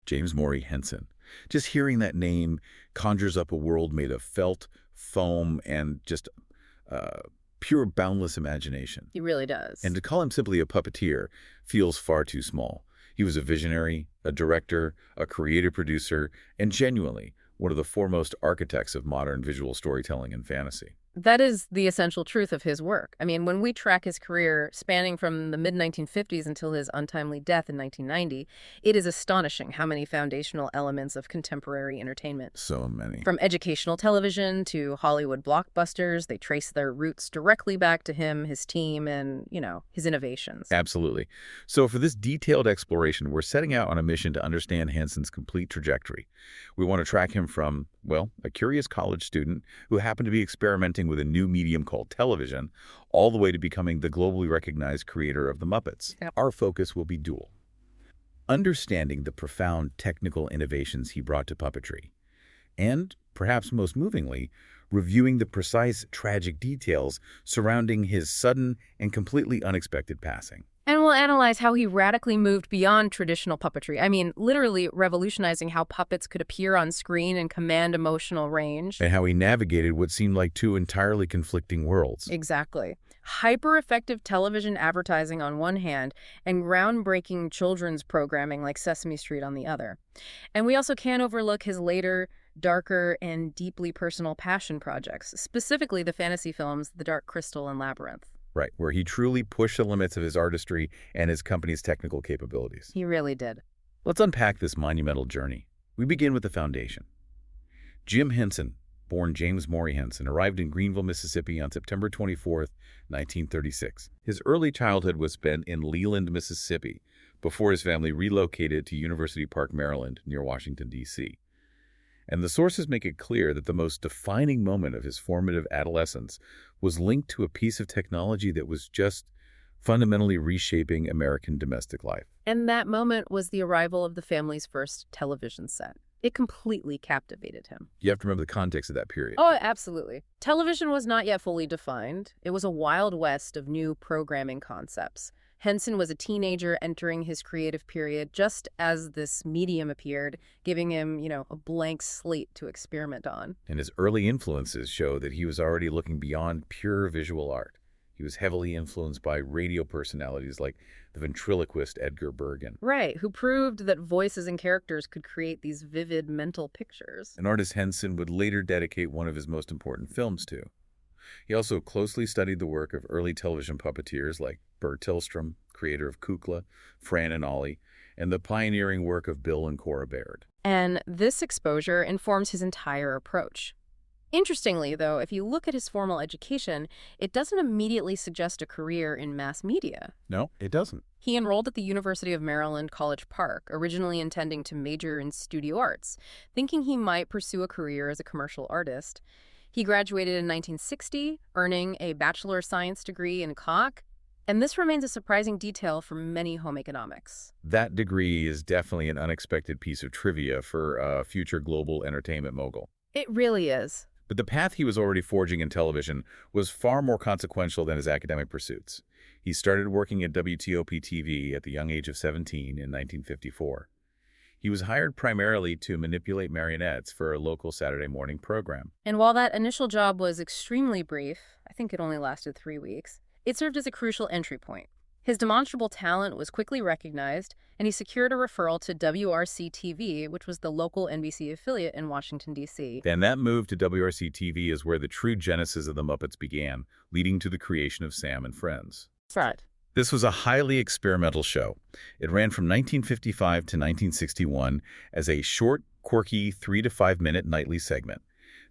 James Maury Henson. Just hearing that name conjures up a world made of felt, foam, and just uh, pure boundless imagination. He really does. And to call him simply a puppeteer feels far too small. He was a visionary, a director, a creative producer, and genuinely one of the foremost architects of modern visual storytelling and fantasy. That is the essential truth of his work. I mean, when we track his career spanning from the mid-1950s until his untimely death in 1990, it is astonishing how many foundational elements of contemporary entertainment. So many. From educational television to Hollywood blockbusters, they trace their roots directly back to him, his team, and, his innovations. Absolutely. So for this detailed exploration, we're setting out on a mission to understand Henson's complete trajectory. We want to track him from, well, a curious college student who happened to be experimenting with a new medium called television, all the way to becoming the globally recognized creator of the Muppets. Yep. Our focus will be dual. Understanding the profound technical innovations he brought to puppetry, and, perhaps most movingly, reviewing the precise, tragic details surrounding his sudden and completely unexpected passing. And we'll analyze how he radically moved beyond traditional puppetry. I mean, literally revolutionizing how puppets could appear on screen and command emotional range. And how he navigated what seemed like two entirely conflicting worlds. Exactly. Hyper-effective television advertising on one hand and groundbreaking children's programming like Sesame Street on the other. And we also can't overlook his later, darker, and deeply personal passion projects, specifically the fantasy films The Dark Crystal and Labyrinth. Right, where he truly pushed the limits of his artistry and his company's technical capabilities. He really did. Let's unpack this monumental journey. We begin with the foundation. Jim Henson, born James Maury Henson, arrived in Greenville, Mississippi on September 24, 1936. His early childhood was spent in Leland, Mississippi, before his family relocated to University Park, Maryland, near Washington, D.C. And the sources make it clear that the most defining moment of his formative adolescence was linked to a piece of technology that was just fundamentally reshaping American domestic life. And that moment was the arrival of the family's first television set. It completely captivated him. You have to remember the context of that period. Oh, absolutely. Television was not yet fully defined. It was a wild west of new programming concepts. Henson was a teenager entering his creative period just as this medium appeared, giving him, a blank slate to experiment on. And his early influences show that he was already looking beyond pure visual art. He was heavily influenced by radio personalities like the ventriloquist Edgar Bergen. Right, who proved that voices and characters could create these vivid mental pictures. An artist Henson would later dedicate one of his most important films to. He also closely studied the work of early television puppeteers like Bert Tillstrom, creator of Kukla, Fran and Ollie, and the pioneering work of Bill and Cora Baird. And this exposure informs his entire approach. Interestingly, though, if you look at his formal education, it doesn't immediately suggest a career in mass media. No, it doesn't. He enrolled at the University of Maryland, College Park, originally intending to major in studio arts, thinking he might pursue a career as a commercial artist. He graduated in 1960, earning a Bachelor of Science degree in Calc, and this remains a surprising detail for many home economics. That degree is definitely an unexpected piece of trivia for a future global entertainment mogul. It really is. But the path he was already forging in television was far more consequential than his academic pursuits. He started working at WTOP-TV at the young age of 17 in 1954. He was hired primarily to manipulate marionettes for a local Saturday morning program. And while that initial job was extremely brief, I think it only lasted 3 weeks, it served as a crucial entry point. His demonstrable talent was quickly recognized, and he secured a referral to WRC-TV, which was the local NBC affiliate in Washington, D.C. Then that move to WRC-TV is where the true genesis of the Muppets began, leading to the creation of Sam and Friends. Right. This was a highly experimental show. It ran from 1955 to 1961 as a short, quirky 3 to 5 minute nightly segment.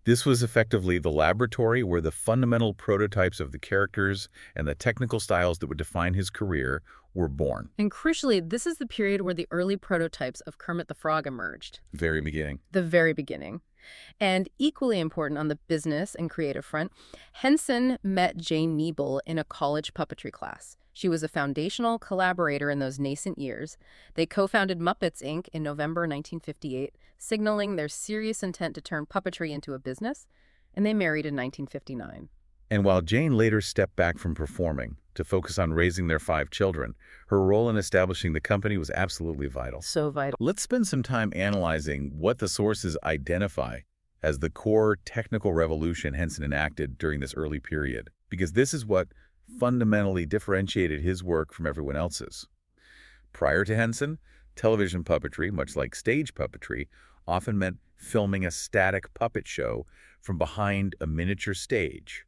This was effectively the laboratory where the fundamental prototypes of the characters and the technical styles that would define his career were born. And crucially, this is the period where the early prototypes of Kermit the Frog emerged. Very beginning. The very beginning. And equally important on the business and creative front, Henson met Jane Niebel in a college puppetry class. She was a foundational collaborator in those nascent years. They co-founded Muppets, Inc. in November 1958, signaling their serious intent to turn puppetry into a business, and they married in 1959. And while Jane later stepped back from performing, to focus on raising their 5 children. Her role in establishing the company was absolutely vital. So vital. Let's spend some time analyzing what the sources identify as the core technical revolution Henson enacted during this early period, because this is what fundamentally differentiated his work from everyone else's. Prior to Henson, television puppetry, much like stage puppetry, often meant filming a static puppet show from behind a miniature stage,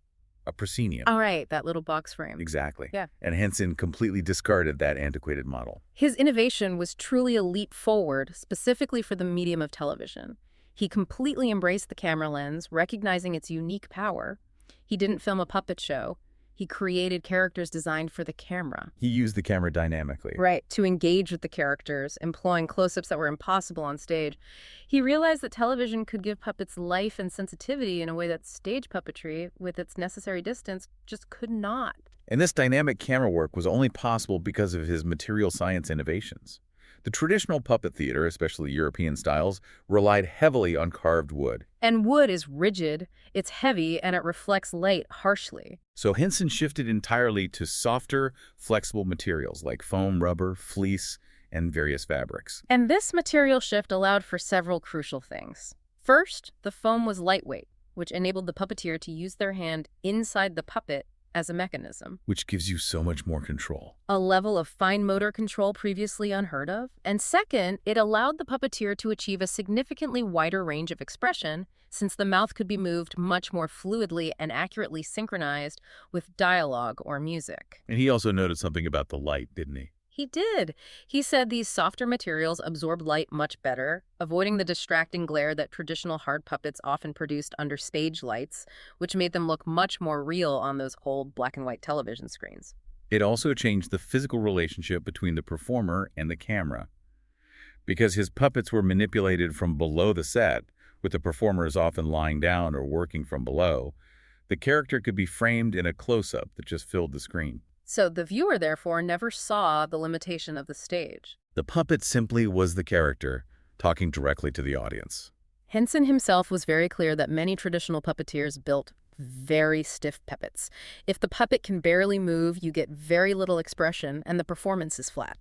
a proscenium. All right, that little box frame. Exactly. Yeah. And Henson completely discarded that antiquated model. His innovation was truly a leap forward, specifically for the medium of television. He completely embraced the camera lens, recognizing its unique power. He didn't film a puppet show. He created characters designed for the camera. He used the camera dynamically. Right, to engage with the characters, employing close-ups that were impossible on stage. He realized that television could give puppets life and sensitivity in a way that stage puppetry, with its necessary distance, just could not. And this dynamic camera work was only possible because of his material science innovations. The traditional puppet theater, especially European styles, relied heavily on carved wood. And wood is rigid, it's heavy, and it reflects light harshly. So Henson shifted entirely to softer, flexible materials like foam, rubber, fleece, and various fabrics. And this material shift allowed for several crucial things. First, the foam was lightweight, which enabled the puppeteer to use their hand inside the puppet as a mechanism. Which gives you so much more control. A level of fine motor control previously unheard of. And second, it allowed the puppeteer to achieve a significantly wider range of expression, since the mouth could be moved much more fluidly and accurately synchronized with dialogue or music. And he also noted something about the light, didn't he? He did. He said these softer materials absorb light much better, avoiding the distracting glare that traditional hard puppets often produced under stage lights, which made them look much more real on those old black and white television screens. It also changed the physical relationship between the performer and the camera. Because his puppets were manipulated from below the set, with the performers often lying down or working from below, the character could be framed in a close-up that just filled the screen. So the viewer, therefore, never saw the limitation of the stage. The puppet simply was the character, talking directly to the audience. Henson himself was very clear that many traditional puppeteers built very stiff puppets. If the puppet can barely move, you get very little expression, and the performance is flat.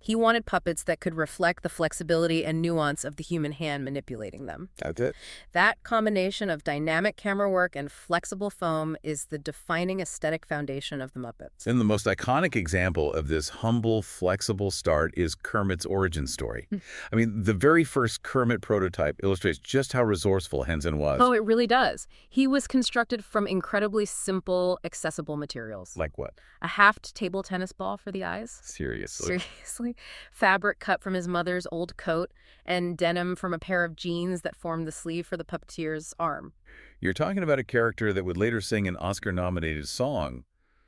He wanted puppets that could reflect the flexibility and nuance of the human hand manipulating them. That's it. That combination of dynamic camera work and flexible foam is the defining aesthetic foundation of the Muppets. And the most iconic example of this humble, flexible start is Kermit's origin story. I mean, the very first Kermit prototype illustrates just how resourceful Henson was. Oh, it really does. He was constructed from incredibly simple, accessible materials. Like what? A halved table tennis ball for the eyes. Seriously. Seriously? Fabric cut from his mother's old coat, and denim from a pair of jeans that formed the sleeve for the puppeteer's arm. You're talking about a character that would later sing an Oscar-nominated song,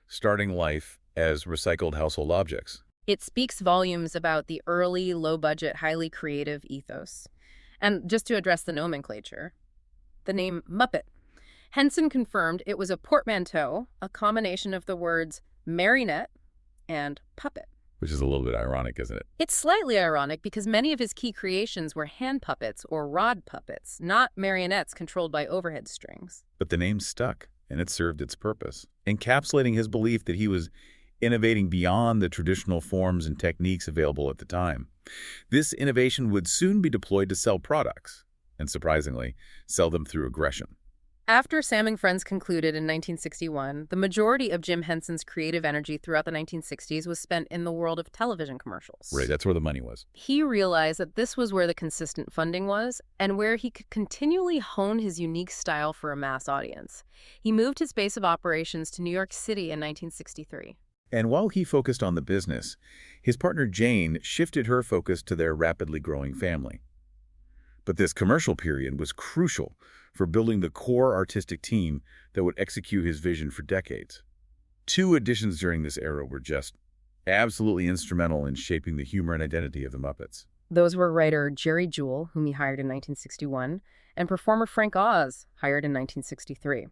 starting life as recycled household objects. It speaks volumes about the early, low-budget, highly creative ethos. And just to address the nomenclature, the name Muppet. Henson confirmed it was a portmanteau, a combination of the words marionette and puppet. Which is a little bit ironic, isn't it? It's slightly ironic because many of his key creations were hand puppets or rod puppets, not marionettes controlled by overhead strings. But the name stuck, and it served its purpose, encapsulating his belief that he was innovating beyond the traditional forms and techniques available at the time. This innovation would soon be deployed to sell products, and surprisingly, sell them through aggression. After Sam and Friends concluded in 1961, the majority of Jim Henson's creative energy throughout the 1960s was spent in the world of television commercials. Right, that's where the money was. He realized that this was where the consistent funding was and where he could continually hone his unique style for a mass audience. He moved his base of operations to New York City in 1963. And while he focused on the business, his partner Jane shifted her focus to their rapidly growing family. But this commercial period was crucial for building the core artistic team that would execute his vision for decades. 2 additions during this era were just absolutely instrumental in shaping the humor and identity of the Muppets. Those were writer Jerry Jewell, whom he hired in 1961, and performer Frank Oz, hired in 1963.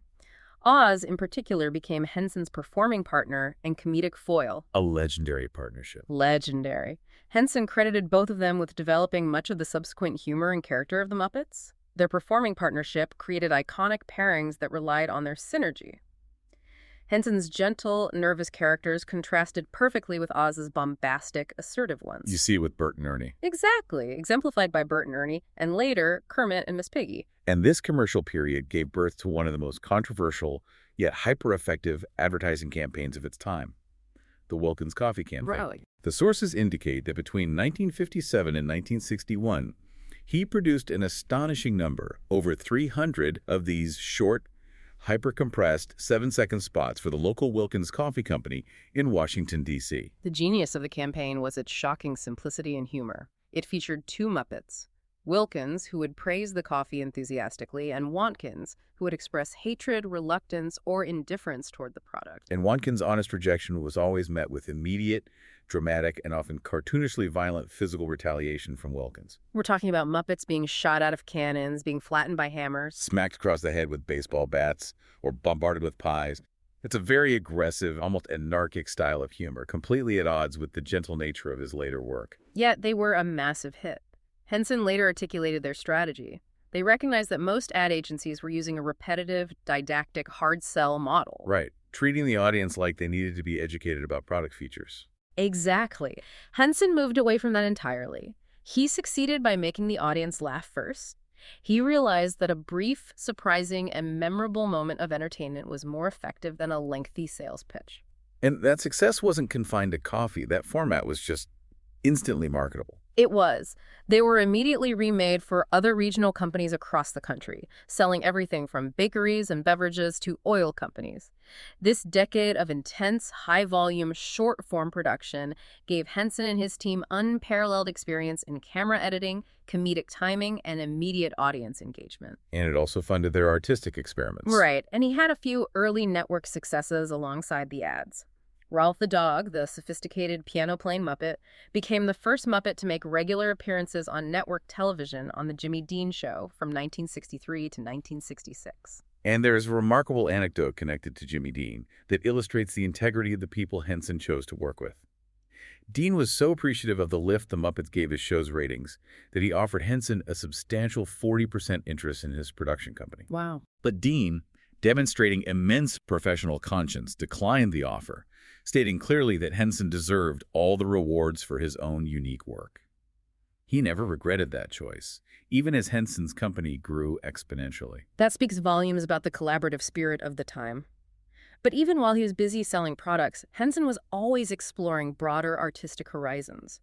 Oz, in particular, became Henson's performing partner and comedic foil. A legendary partnership. Legendary. Henson credited both of them with developing much of the subsequent humor and character of the Muppets. Their performing partnership created iconic pairings that relied on their synergy. Henson's gentle, nervous characters contrasted perfectly with Oz's bombastic, assertive ones. You see it with Bert and Ernie. Exactly, exemplified by Bert and Ernie, and later, Kermit and Miss Piggy. And this commercial period gave birth to one of the most controversial, yet hyper-effective advertising campaigns of its time, the Wilkins Coffee campaign. Really? The sources indicate that between 1957 and 1961, he produced an astonishing number, over 300 of these short, hyper-compressed 7-second spots for the local Wilkins Coffee Company in Washington, D.C. The genius of the campaign was its shocking simplicity and humor. It featured two Muppets, Wilkins, who would praise the coffee enthusiastically, and Watkins, who would express hatred, reluctance, or indifference toward the product. And Watkins' honest rejection was always met with immediate, dramatic, and often cartoonishly violent physical retaliation from Wilkins. We're talking about Muppets being shot out of cannons, being flattened by hammers. Smacked across the head with baseball bats, or bombarded with pies. It's a very aggressive, almost anarchic style of humor, completely at odds with the gentle nature of his later work. Yet they were a massive hit. Henson later articulated their strategy. They recognized that most ad agencies were using a repetitive, didactic, hard sell model. Right, treating the audience like they needed to be educated about product features. Exactly. Henson moved away from that entirely. He succeeded by making the audience laugh first. He realized that a brief, surprising, and memorable moment of entertainment was more effective than a lengthy sales pitch. And that success wasn't confined to coffee. That format was just instantly marketable. It was. They were immediately remade for other regional companies across the country, selling everything from bakeries and beverages to oil companies. This decade of intense, high-volume, short-form production gave Henson and his team unparalleled experience in camera editing, comedic timing, and immediate audience engagement. And it also funded their artistic experiments. Right, and he had a few early network successes alongside the ads. Ralph the dog, the sophisticated piano-playing Muppet, became the first Muppet to make regular appearances on network television on The Jimmy Dean Show from 1963 to 1966. And there is a remarkable anecdote connected to Jimmy Dean that illustrates the integrity of the people Henson chose to work with. Dean was so appreciative of the lift the Muppets gave his show's ratings that he offered Henson a substantial 40% interest in his production company. Wow. But Dean, demonstrating immense professional conscience, declined the offer, stating clearly that Henson deserved all the rewards for his own unique work. He never regretted that choice, even as Henson's company grew exponentially. That speaks volumes about the collaborative spirit of the time. But even while he was busy selling products, Henson was always exploring broader artistic horizons.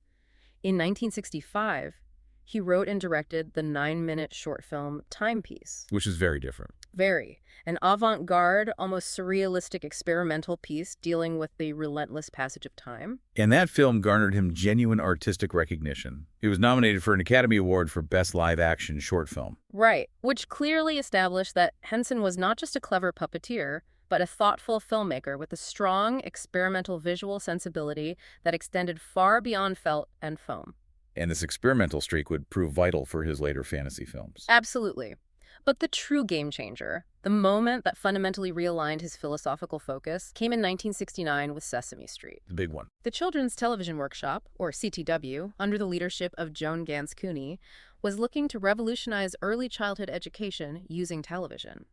In 1965, he wrote and directed the 9-minute short film Timepiece. Which is very different. Very. An avant-garde, almost surrealistic experimental piece dealing with the relentless passage of time. And that film garnered him genuine artistic recognition. He was nominated for an Academy Award for Best Live-Action Short Film. Right, which clearly established that Henson was not just a clever puppeteer, but a thoughtful filmmaker with a strong experimental visual sensibility that extended far beyond felt and foam. And this experimental streak would prove vital for his later fantasy films. Absolutely. But the true game changer, the moment that fundamentally realigned his philosophical focus, came in 1969 with Sesame Street. The big one. The Children's Television Workshop, or CTW, under the leadership of Joan Gans Cooney, was looking to revolutionize early childhood education using television.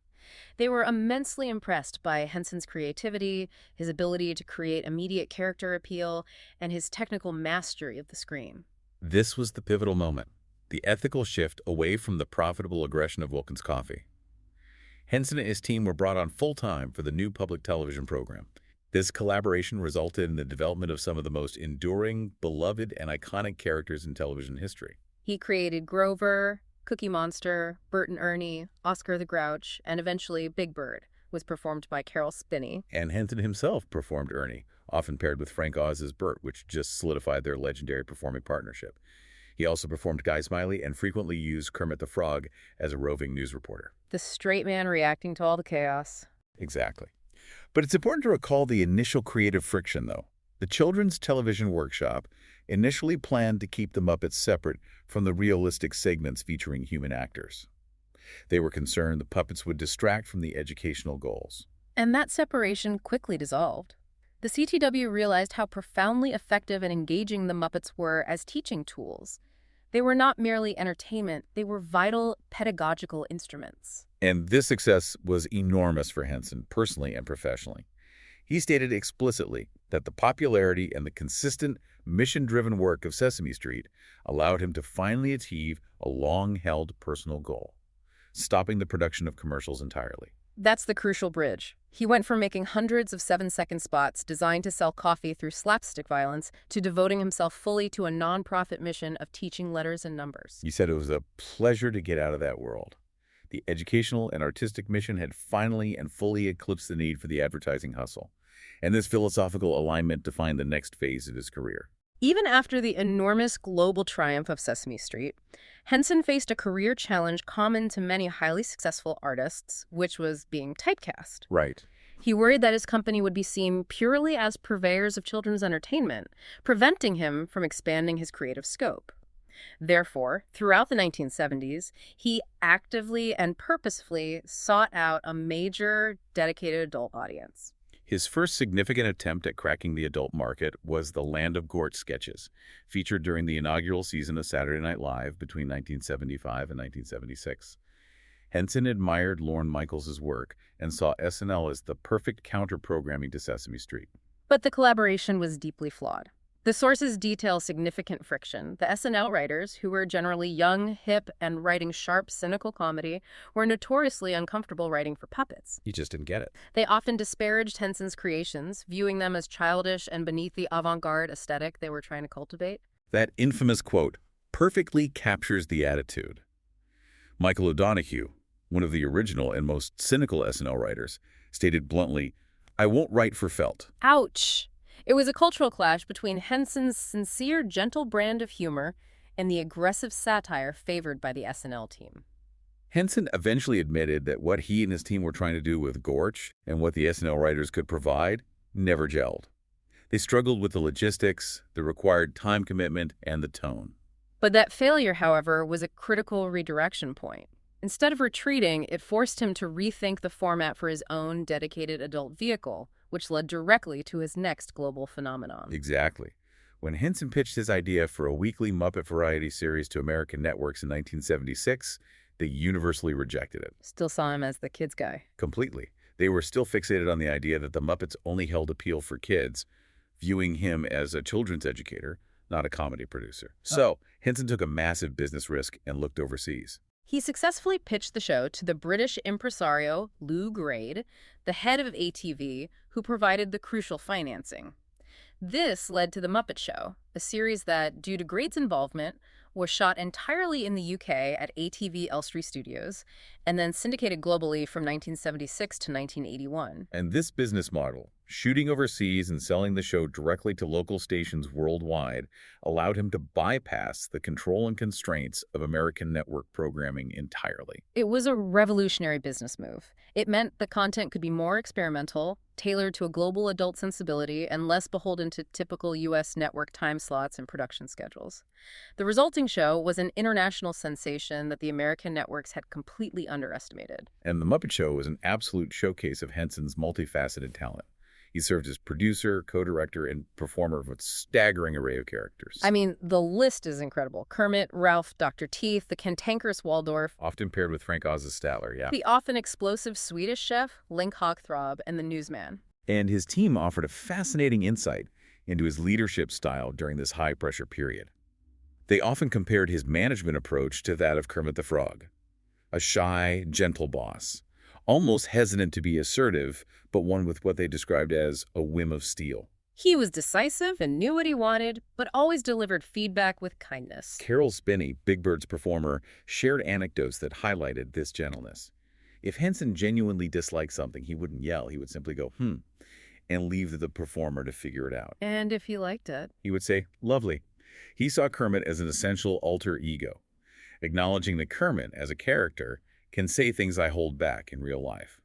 They were immensely impressed by Henson's creativity, his ability to create immediate character appeal, and his technical mastery of the screen. This was the pivotal moment, the ethical shift away from the profitable aggression of Wilkins Coffee. Henson and his team were brought on full-time for the new public television program. This collaboration resulted in the development of some of the most enduring, beloved, and iconic characters in television history. He created Grover, Cookie Monster, Bert and Ernie, Oscar the Grouch, and eventually Big Bird was performed by Carol Spinney. And Henson himself performed Ernie, often paired with Frank Oz's Bert, which just solidified their legendary performing partnership. He also performed Guy Smiley and frequently used Kermit the Frog as a roving news reporter. The straight man reacting to all the chaos. Exactly. But it's important to recall the initial creative friction, though. The Children's Television Workshop initially planned to keep the Muppets separate from the realistic segments featuring human actors. They were concerned the puppets would distract from the educational goals. And that separation quickly dissolved. The CTW realized how profoundly effective and engaging the Muppets were as teaching tools. They were not merely entertainment, they were vital pedagogical instruments. And this success was enormous for Henson, personally and professionally. He stated explicitly that the popularity and the consistent, mission-driven work of Sesame Street allowed him to finally achieve a long-held personal goal, stopping the production of commercials entirely. That's the crucial bridge. He went from making hundreds of 7-second spots designed to sell coffee through slapstick violence to devoting himself fully to a nonprofit mission of teaching letters and numbers. He said it was a pleasure to get out of that world. The educational and artistic mission had finally and fully eclipsed the need for the advertising hustle, and this philosophical alignment defined the next phase of his career. Even after the enormous global triumph of Sesame Street, Henson faced a career challenge common to many highly successful artists, which was being typecast. Right. He worried that his company would be seen purely as purveyors of children's entertainment, preventing him from expanding his creative scope. Therefore, throughout the 1970s, he actively and purposefully sought out a major, dedicated adult audience. His first significant attempt at cracking the adult market was the Land of Gort sketches, featured during the inaugural season of Saturday Night Live between 1975 and 1976. Henson admired Lorne Michaels' work and saw SNL as the perfect counter-programming to Sesame Street. But the collaboration was deeply flawed. The sources detail significant friction. The SNL writers, who were generally young, hip, and writing sharp, cynical comedy, were notoriously uncomfortable writing for puppets. He just didn't get it. They often disparaged Henson's creations, viewing them as childish and beneath the avant-garde aesthetic they were trying to cultivate. That infamous quote perfectly captures the attitude. Michael O'Donoghue, one of the original and most cynical SNL writers, stated bluntly, "I won't write for felt." Ouch! It was a cultural clash between Henson's sincere, gentle brand of humor and the aggressive satire favored by the SNL team. Henson eventually admitted that what he and his team were trying to do with Gorch and what the SNL writers could provide never gelled. They struggled with the logistics, the required time commitment, and the tone. But that failure, however, was a critical redirection point. Instead of retreating, it forced him to rethink the format for his own dedicated adult vehicle, which led directly to his next global phenomenon. Exactly. When Henson pitched his idea for a weekly Muppet variety series to American networks in 1976, they universally rejected it. Still saw him as the kids guy. Completely. They were still fixated on the idea that the Muppets only held appeal for kids, viewing him as a children's educator, not a comedy producer. So, Henson took a massive business risk and looked overseas. He successfully pitched the show to the British impresario Lou Grade, the head of ATV, who provided the crucial financing. This led to The Muppet Show, a series that, due to Grade's involvement, was shot entirely in the UK at ATV Elstree Studios and then syndicated globally from 1976 to 1981. And this business model, shooting overseas and selling the show directly to local stations worldwide, allowed him to bypass the control and constraints of American network programming entirely. It was a revolutionary business move. It meant the content could be more experimental, tailored to a global adult sensibility, and less beholden to typical U.S. network time slots and production schedules. The resulting show was an international sensation that the American networks had completely underestimated. And The Muppet Show was an absolute showcase of Henson's multifaceted talent. He served as producer, co-director, and performer of a staggering array of characters. I mean, the list is incredible. Kermit, Ralph, Dr. Teeth, the cantankerous Waldorf. Often paired with Frank Oz's Statler, yeah. The often explosive Swedish chef, Link Hogthrob, and the newsman. And his team offered a fascinating insight into his leadership style during this high-pressure period. They often compared his management approach to that of Kermit the Frog, a shy, gentle boss, almost hesitant to be assertive, but one with what they described as a whim of steel. He was decisive and knew what he wanted, but always delivered feedback with kindness. Carol Spinney, Big Bird's performer, shared anecdotes that highlighted this gentleness. If Henson genuinely disliked something, he wouldn't yell. He would simply go, and leave the performer to figure it out. And if he liked it, he would say, lovely. He saw Kermit as an essential alter ego, acknowledging that Kermit, as a character, can say things I hold back in real life.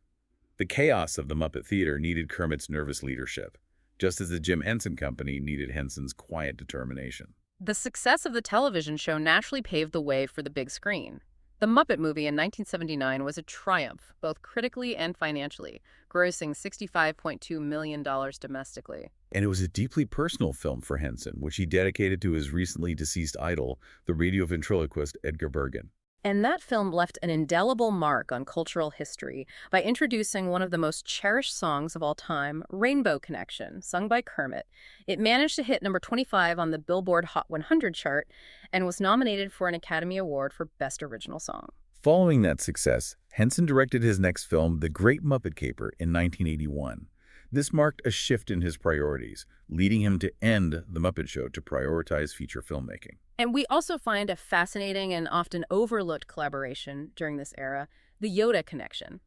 The chaos of the Muppet Theater needed Kermit's nervous leadership, just as the Jim Henson Company needed Henson's quiet determination. The success of the television show naturally paved the way for the big screen. The Muppet movie in 1979 was a triumph, both critically and financially, grossing $65.2 million domestically. And it was a deeply personal film for Henson, which he dedicated to his recently deceased idol, the radio ventriloquist Edgar Bergen. And that film left an indelible mark on cultural history by introducing one of the most cherished songs of all time, Rainbow Connection, sung by Kermit. It managed to hit number 25 on the Billboard Hot 100 chart and was nominated for an Academy Award for Best Original Song. Following that success, Henson directed his next film, The Great Muppet Caper, in 1981. This marked a shift in his priorities, leading him to end The Muppet Show to prioritize feature filmmaking. And we also find a fascinating and often overlooked collaboration during this era, the Yoda connection.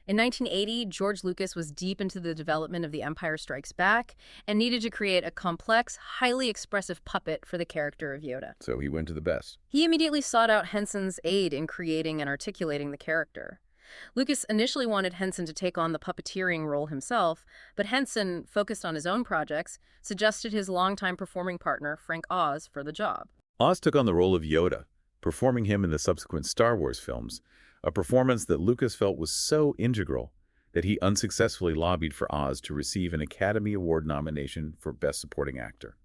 In 1980, George Lucas was deep into the development of The Empire Strikes Back and needed to create a complex, highly expressive puppet for the character of Yoda. So he went to the best. He immediately sought out Henson's aid in creating and articulating the character. Lucas initially wanted Henson to take on the puppeteering role himself, but Henson, focused on his own projects, suggested his longtime performing partner, Frank Oz, for the job. Oz took on the role of Yoda, performing him in the subsequent Star Wars films, a performance that Lucas felt was so integral that he unsuccessfully lobbied for Oz to receive an Academy Award nomination for Best Supporting Actor.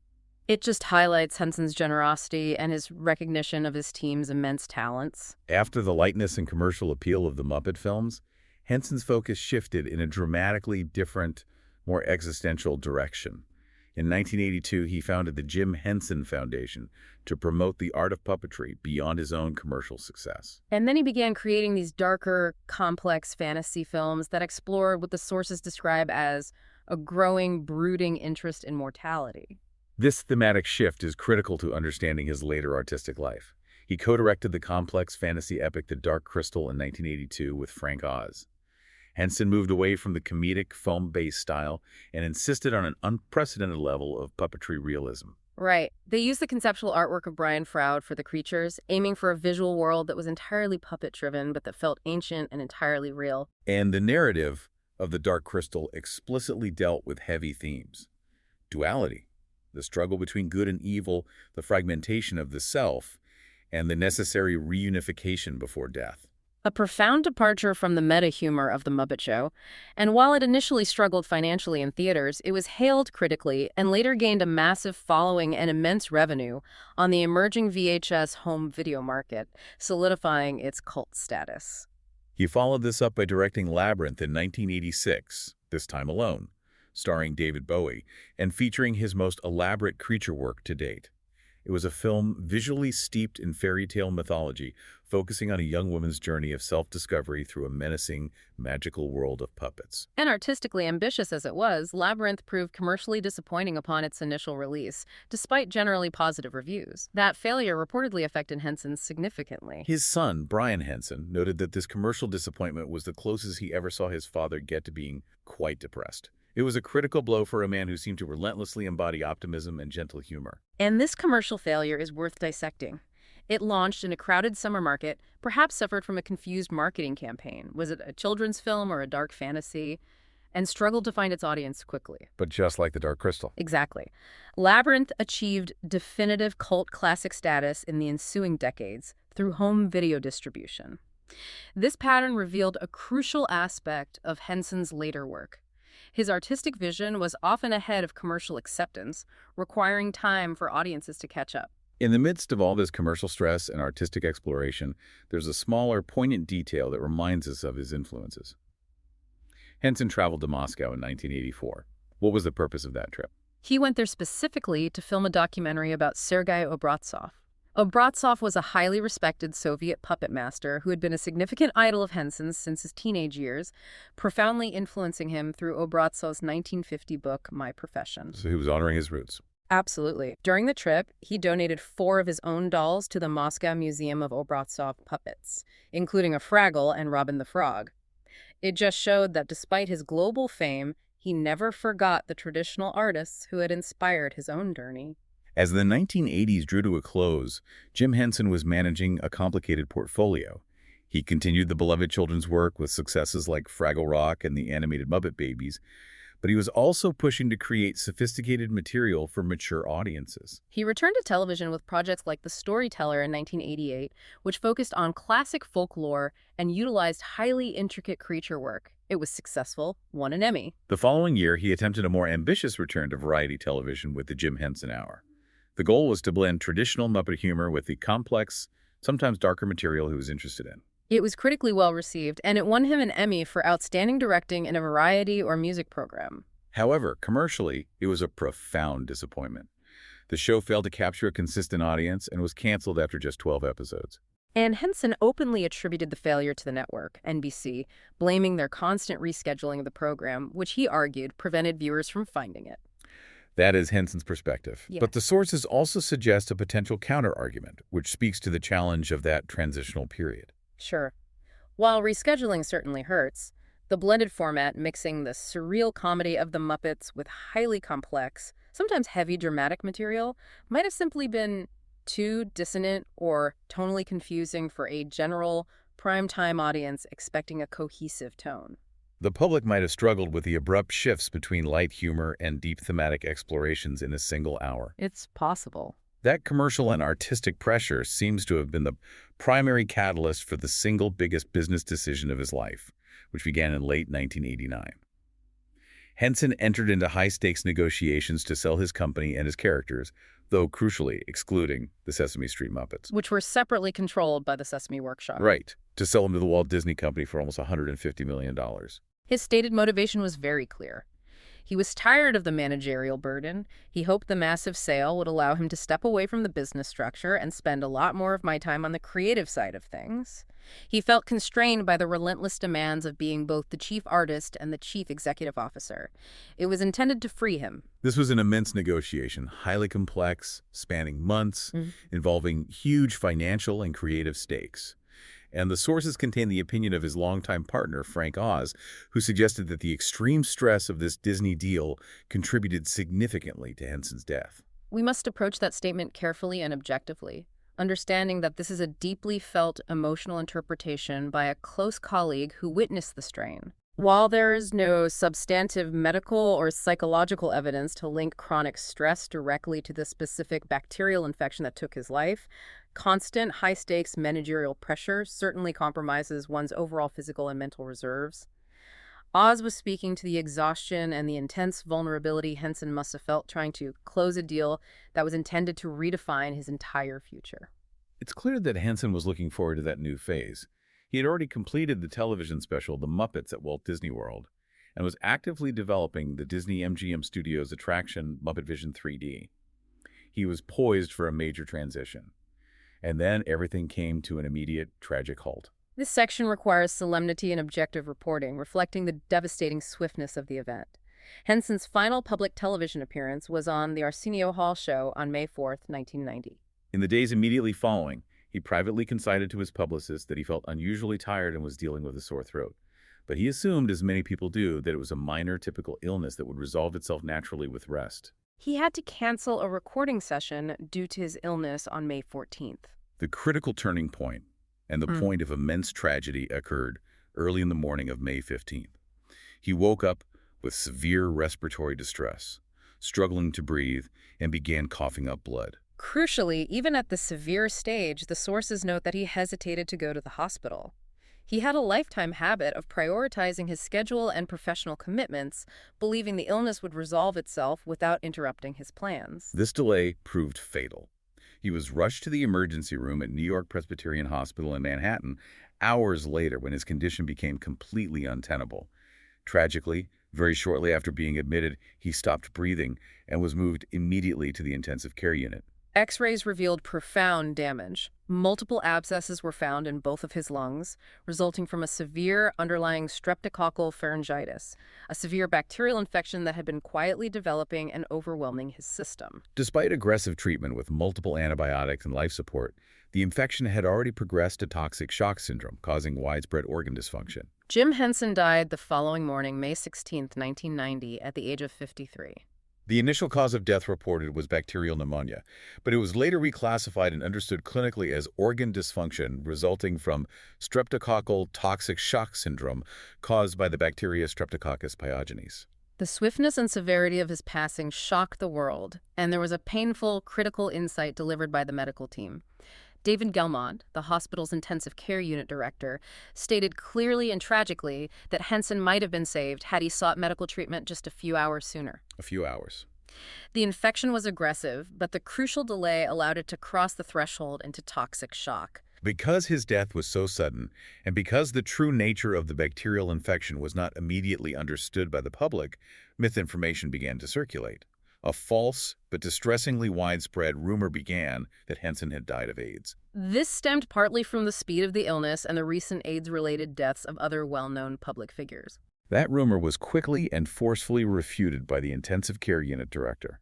It just highlights Henson's generosity and his recognition of his team's immense talents. After the lightness and commercial appeal of the Muppet films, Henson's focus shifted in a dramatically different, more existential direction. In 1982, he founded the Jim Henson Foundation to promote the art of puppetry beyond his own commercial success. And then he began creating these darker, complex fantasy films that explored what the sources describe as a growing, brooding interest in mortality. This thematic shift is critical to understanding his later artistic life. He co-directed the complex fantasy epic The Dark Crystal in 1982 with Frank Oz. Henson moved away from the comedic, foam-based style and insisted on an unprecedented level of puppetry realism. Right. They used the conceptual artwork of Brian Froud for the creatures, aiming for a visual world that was entirely puppet-driven, but that felt ancient and entirely real. And the narrative of The Dark Crystal explicitly dealt with heavy themes. Duality, the struggle between good and evil, the fragmentation of the self, and the necessary reunification before death. A profound departure from the meta-humor of The Muppet Show, and while it initially struggled financially in theaters, it was hailed critically and later gained a massive following and immense revenue on the emerging VHS home video market, solidifying its cult status. He followed this up by directing Labyrinth in 1986, this time alone, starring David Bowie, and featuring his most elaborate creature work to date. It was a film visually steeped in fairy tale mythology, focusing on a young woman's journey of self-discovery through a menacing, magical world of puppets. And artistically ambitious as it was, Labyrinth proved commercially disappointing upon its initial release, despite generally positive reviews. That failure reportedly affected Henson significantly. His son, Brian Henson, noted that this commercial disappointment was the closest he ever saw his father get to being quite depressed. It was a critical blow for a man who seemed to relentlessly embody optimism and gentle humor. And this commercial failure is worth dissecting. It launched in a crowded summer market, perhaps suffered from a confused marketing campaign. Was it a children's film or a dark fantasy? And struggled to find its audience quickly. But just like The Dark Crystal. Exactly. Labyrinth achieved definitive cult classic status in the ensuing decades through home video distribution. This pattern revealed a crucial aspect of Henson's later work. His artistic vision was often ahead of commercial acceptance, requiring time for audiences to catch up. In the midst of all this commercial stress and artistic exploration, there's a smaller, poignant detail that reminds us of his influences. Henson traveled to Moscow in 1984. What was the purpose of that trip? He went there specifically to film a documentary about Sergei Obraztsov. Obraztsov was a highly respected Soviet puppet master who had been a significant idol of Henson's since his teenage years, profoundly influencing him through Obraztsov's 1950 book, My Profession. So he was honoring his roots. Absolutely. During the trip, he donated 4 of his own dolls to the Moscow Museum of Obraztsov puppets, including a Fraggle and Robin the Frog. It just showed that despite his global fame, he never forgot the traditional artists who had inspired his own journey. As the 1980s drew to a close, Jim Henson was managing a complicated portfolio. He continued the beloved children's work with successes like Fraggle Rock and the animated Muppet Babies, but he was also pushing to create sophisticated material for mature audiences. He returned to television with projects like The Storyteller in 1988, which focused on classic folklore and utilized highly intricate creature work. It was successful, won an Emmy. The following year, he attempted a more ambitious return to variety television with the Jim Henson Hour. The goal was to blend traditional Muppet humor with the complex, sometimes darker material he was interested in. It was critically well received, and it won him an Emmy for outstanding directing in a variety or music program. However, commercially, it was a profound disappointment. The show failed to capture a consistent audience and was canceled after just 12 episodes. And Henson openly attributed the failure to the network, NBC, blaming their constant rescheduling of the program, which he argued prevented viewers from finding it. That is Henson's perspective. Yes. But the sources also suggest a potential counter-argument, which speaks to the challenge of that transitional period. Sure. While rescheduling certainly hurts, the blended format mixing the surreal comedy of the Muppets with highly complex, sometimes heavy dramatic material might have simply been too dissonant or tonally confusing for a general primetime audience expecting a cohesive tone. The public might have struggled with the abrupt shifts between light humor and deep thematic explorations in a single hour. It's possible. That commercial and artistic pressure seems to have been the primary catalyst for the single biggest business decision of his life, which began in late 1989. Henson entered into high-stakes negotiations to sell his company and his characters, though crucially excluding the Sesame Street Muppets. Which were separately controlled by the Sesame Workshop. Right, to sell them to the Walt Disney Company for almost $150 million. His stated motivation was very clear. He was tired of the managerial burden. He hoped the massive sale would allow him to step away from the business structure and spend a lot more of my time on the creative side of things. He felt constrained by the relentless demands of being both the chief artist and the chief executive officer. It was intended to free him. This was an immense negotiation, highly complex, spanning months, involving huge financial and creative stakes. And the sources contain the opinion of his longtime partner, Frank Oz, who suggested that the extreme stress of this Disney deal contributed significantly to Henson's death. We must approach that statement carefully and objectively, understanding that this is a deeply felt emotional interpretation by a close colleague who witnessed the strain. While there is no substantive medical or psychological evidence to link chronic stress directly to the specific bacterial infection that took his life, constant high-stakes managerial pressure certainly compromises one's overall physical and mental reserves. Oz was speaking to the exhaustion and the intense vulnerability Henson must have felt trying to close a deal that was intended to redefine his entire future. It's clear that Henson was looking forward to that new phase. He had already completed the television special The Muppets at Walt Disney World and was actively developing the Disney MGM Studios attraction Muppet Vision 3D. He was poised for a major transition. And then everything came to an immediate, tragic halt. This section requires solemnity and objective reporting, reflecting the devastating swiftness of the event. Henson's final public television appearance was on the Arsenio Hall show on May 4, 1990. In the days immediately following, he privately confided to his publicist that he felt unusually tired and was dealing with a sore throat. But he assumed, as many people do, that it was a minor typical illness that would resolve itself naturally with rest. He had to cancel a recording session due to his illness on May 14th. The critical turning point and the point of immense tragedy occurred early in the morning of May 15th. He woke up with severe respiratory distress, struggling to breathe, and began coughing up blood. Crucially, even at the severe stage, the sources note that he hesitated to go to the hospital. He had a lifetime habit of prioritizing his schedule and professional commitments, believing the illness would resolve itself without interrupting his plans. This delay proved fatal. He was rushed to the emergency room at New York Presbyterian Hospital in Manhattan hours later when his condition became completely untenable. Tragically, very shortly after being admitted, he stopped breathing and was moved immediately to the intensive care unit. X-rays revealed profound damage. Multiple abscesses were found in both of his lungs, resulting from a severe underlying streptococcal pharyngitis, a severe bacterial infection that had been quietly developing and overwhelming his system. Despite aggressive treatment with multiple antibiotics and life support, the infection had already progressed to toxic shock syndrome, causing widespread organ dysfunction. Jim Henson died the following morning, May 16, 1990, at the age of 53. The initial cause of death reported was bacterial pneumonia, but it was later reclassified and understood clinically as organ dysfunction resulting from streptococcal toxic shock syndrome caused by the bacteria Streptococcus pyogenes. The swiftness and severity of his passing shocked the world, and there was a painful, critical insight delivered by the medical team. David Gelmont, the hospital's intensive care unit director, stated clearly and tragically that Henson might have been saved had he sought medical treatment just a few hours sooner. A few hours. The infection was aggressive, but the crucial delay allowed it to cross the threshold into toxic shock. Because his death was so sudden, and because the true nature of the bacterial infection was not immediately understood by the public, misinformation began to circulate. A false but distressingly widespread rumor began that Henson had died of AIDS. This stemmed partly from the speed of the illness and the recent AIDS-related deaths of other well-known public figures. That rumor was quickly and forcefully refuted by the intensive care unit director.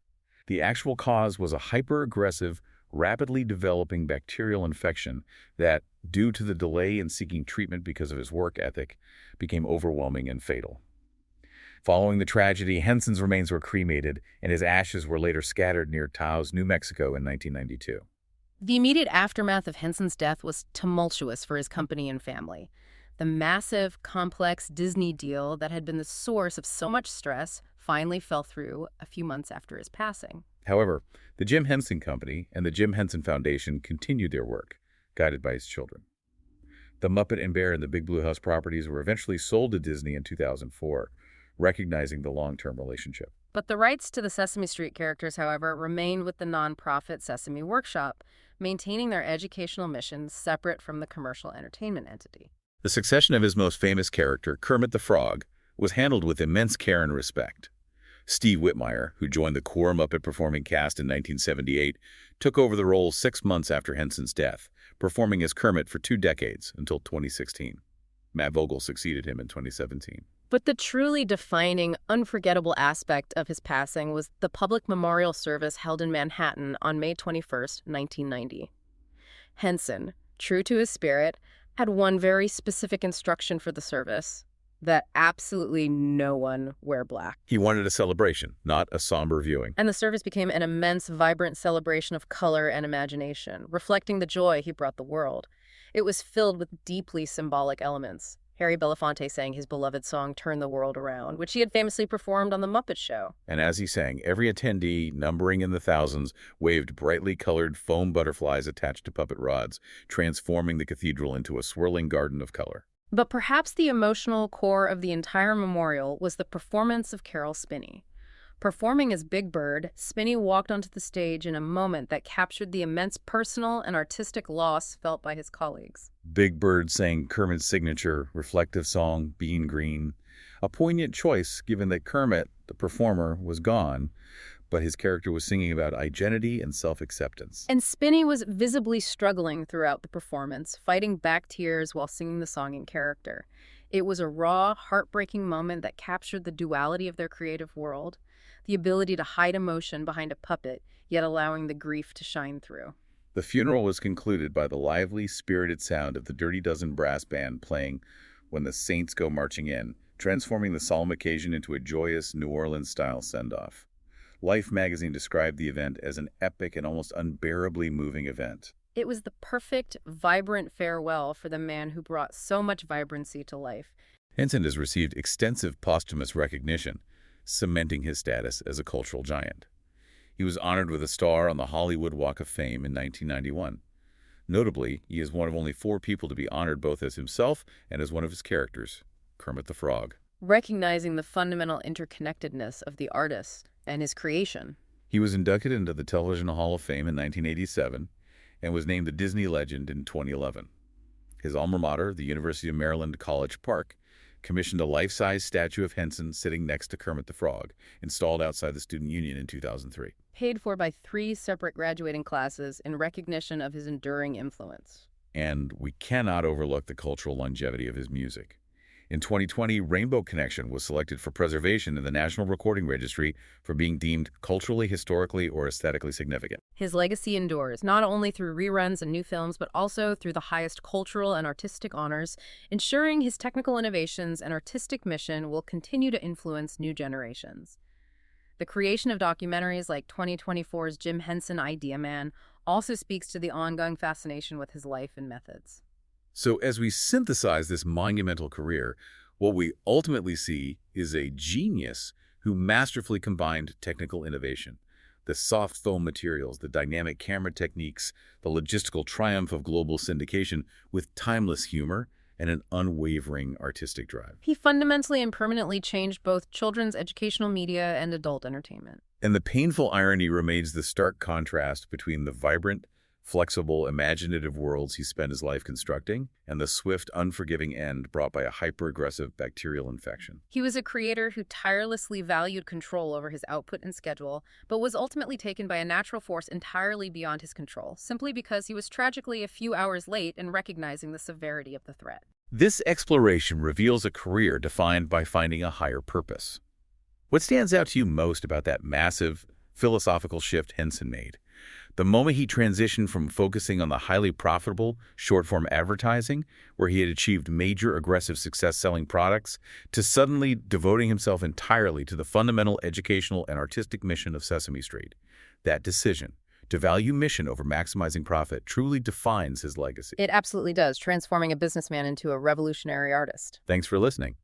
The actual cause was a hyper-aggressive, rapidly developing bacterial infection that, due to the delay in seeking treatment because of his work ethic, became overwhelming and fatal. Following the tragedy, Henson's remains were cremated, and his ashes were later scattered near Taos, New Mexico in 1992. The immediate aftermath of Henson's death was tumultuous for his company and family. The massive, complex Disney deal that had been the source of so much stress finally fell through a few months after his passing. However, the Jim Henson Company and the Jim Henson Foundation continued their work, guided by his children. The Muppet and Bear and the Big Blue House properties were eventually sold to Disney in 2004, recognizing the long-term relationship. But the rights to the Sesame Street characters, however, remained with the nonprofit Sesame Workshop, maintaining their educational mission separate from the commercial entertainment entity. The succession of his most famous character, Kermit the Frog, was handled with immense care and respect. Steve Whitmire, who joined the core Muppet performing cast in 1978, took over the role 6 months after Henson's death, performing as Kermit for 2 decades until 2016. Matt Vogel succeeded him in 2017. But the truly defining, unforgettable aspect of his passing was the public memorial service held in Manhattan on May 21, 1990. Henson, true to his spirit, had one very specific instruction for the service: that absolutely no one wear black. He wanted a celebration, not a somber viewing. And the service became an immense, vibrant celebration of color and imagination, reflecting the joy he brought the world. It was filled with deeply symbolic elements. Harry Belafonte sang his beloved song, Turn the World Around, which he had famously performed on The Muppet Show. And as he sang, every attendee, numbering in the thousands, waved brightly colored foam butterflies attached to puppet rods, transforming the cathedral into a swirling garden of color. But perhaps the emotional core of the entire memorial was the performance of Carol Spinney. Performing as Big Bird, Spinney walked onto the stage in a moment that captured the immense personal and artistic loss felt by his colleagues. Big Bird sang Kermit's signature, reflective song, Being Green, a poignant choice given that Kermit, the performer, was gone, but his character was singing about identity and self-acceptance. And Spinney was visibly struggling throughout the performance, fighting back tears while singing the song in character. It was a raw, heartbreaking moment that captured the duality of their creative world, the ability to hide emotion behind a puppet, yet allowing the grief to shine through. The funeral was concluded by the lively, spirited sound of the Dirty Dozen brass band playing When the Saints Go Marching In, transforming the solemn occasion into a joyous New Orleans-style send-off. Life magazine described the event as an epic and almost unbearably moving event. It was the perfect, vibrant farewell for the man who brought so much vibrancy to life. Henson has received extensive posthumous recognition, cementing his status as a cultural giant. He was honored with a star on the Hollywood Walk of Fame in 1991. Notably, he is one of only 4 people to be honored both as himself and as one of his characters, Kermit the Frog. Recognizing the fundamental interconnectedness of the artist and his creation. He was inducted into the Television Hall of Fame in 1987 and was named a Disney Legend in 2011. His alma mater, the University of Maryland College Park, commissioned a life-size statue of Henson sitting next to Kermit the Frog, installed outside the Student Union in 2003. Paid for by 3 separate graduating classes in recognition of his enduring influence. And we cannot overlook the cultural longevity of his music. In 2020, Rainbow Connection was selected for preservation in the National Recording Registry for being deemed culturally, historically, or aesthetically significant. His legacy endures, not only through reruns and new films, but also through the highest cultural and artistic honors, ensuring his technical innovations and artistic mission will continue to influence new generations. The creation of documentaries like 2024's Jim Henson Idea Man also speaks to the ongoing fascination with his life and methods. So as we synthesize this monumental career, what we ultimately see is a genius who masterfully combined technical innovation, the soft foam materials, the dynamic camera techniques, the logistical triumph of global syndication with timeless humor and an unwavering artistic drive. He fundamentally and permanently changed both children's educational media and adult entertainment. And the painful irony remains the stark contrast between the vibrant, flexible, imaginative worlds he spent his life constructing, and the swift, unforgiving end brought by a hyper-aggressive bacterial infection. He was a creator who tirelessly valued control over his output and schedule, but was ultimately taken by a natural force entirely beyond his control, simply because he was tragically a few hours late in recognizing the severity of the threat. This exploration reveals a career defined by finding a higher purpose. What stands out to you most about that massive philosophical shift Henson made? The moment he transitioned from focusing on the highly profitable short-form advertising, where he had achieved major aggressive success selling products, to suddenly devoting himself entirely to the fundamental educational and artistic mission of Sesame Street. That decision, to value mission over maximizing profit, truly defines his legacy. It absolutely does, transforming a businessman into a revolutionary artist. Thanks for listening.